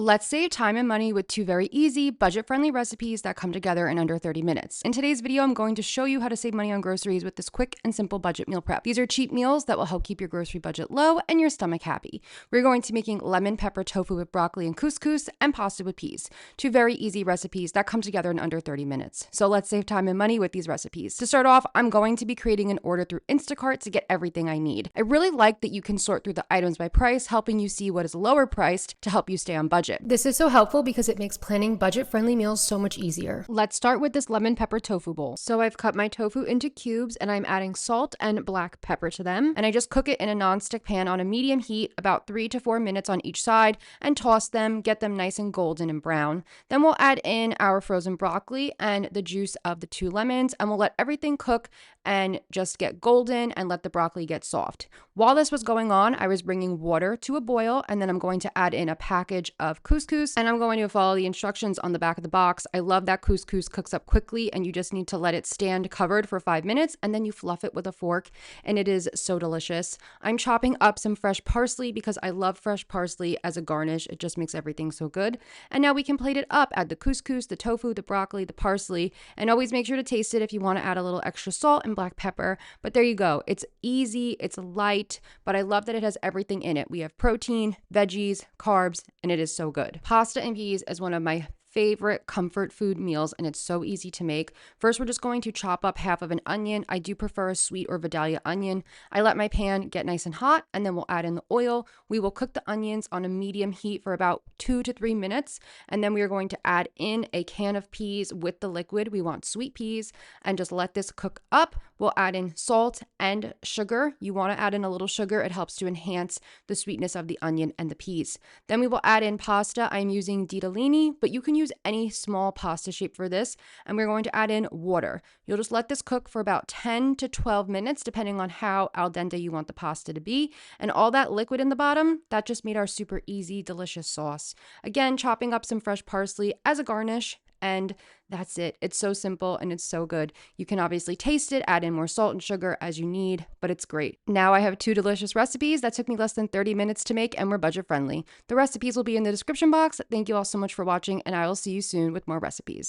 Let's save time and money with two very easy, budget-friendly recipes that come together in under 30 minutes. In today's video, I'm going to show you how to save money on groceries with this quick and simple budget meal prep. These are cheap meals that will help keep your grocery budget low and your stomach happy. We're going to be making lemon pepper tofu with broccoli and couscous and pasta with peas. Two very easy recipes that come together in under 30 minutes. So let's save time and money with these recipes. To start off, I'm going to be creating an order through Instacart to get everything I need. I really like that you can sort through the items by price, helping you see what is lower priced to help you stay on budget. This is so helpful because it makes planning budget-friendly meals so much easier. Let's start with this lemon pepper tofu bowl. So I've cut my tofu into cubes and I'm adding salt and black pepper to them. And I just cook it in a nonstick pan on a medium heat, about 3 to 4 minutes on each side, and toss them, get them nice and golden and brown. Then we'll add in our frozen broccoli and the juice of the 2 lemons, and we'll let everything cook and just get golden and let the broccoli get soft. While this was going on, I was bringing water to a boil, and then I'm going to add in a package of couscous, and I'm going to follow the instructions on the back of the box. I love that couscous cooks up quickly, and you just need to let it stand covered for 5 minutes, and then you fluff it with a fork, and it is so delicious. I'm chopping up some fresh parsley because I love fresh parsley as a garnish. It just makes everything so good. And now we can plate it up, add the couscous, the tofu, the broccoli, the parsley, and always make sure to taste it if you want to add a little extra salt and black pepper. But there you go. It's easy, it's light, but I love that it has everything in it. We have protein, veggies, carbs, and it is so good. Pasta and peas is one of my favorite comfort food meals, and it's so easy to make. First, we're just going to chop up half of an onion. I do prefer a sweet or Vidalia onion. I let my pan get nice and hot, and then we'll add in the oil. We will cook the onions on a medium heat for about 2 to 3 minutes, and then we are going to add in a can of peas with the liquid. We want sweet peas, and just let this cook up. We'll add in salt and sugar. You want to add in a little sugar. It helps to enhance the sweetness of the onion and the peas. Then we will add in pasta. I'm using ditalini, but you can use any small pasta shape for this, and we're going to add in water. You'll just let this cook for about 10 to 12 minutes depending on how al dente you want the pasta to be, and all that liquid in the bottom, that just made our super easy delicious sauce. Again, chopping up some fresh parsley as a garnish, and that's it. It's so simple and it's so good. You can obviously taste it, add in more salt and sugar as you need, but it's great. Now I have 2 delicious recipes that took me less than 30 minutes to make and were budget friendly. The recipes will be in the description box. Thank you all so much for watching, and I will see you soon with more recipes.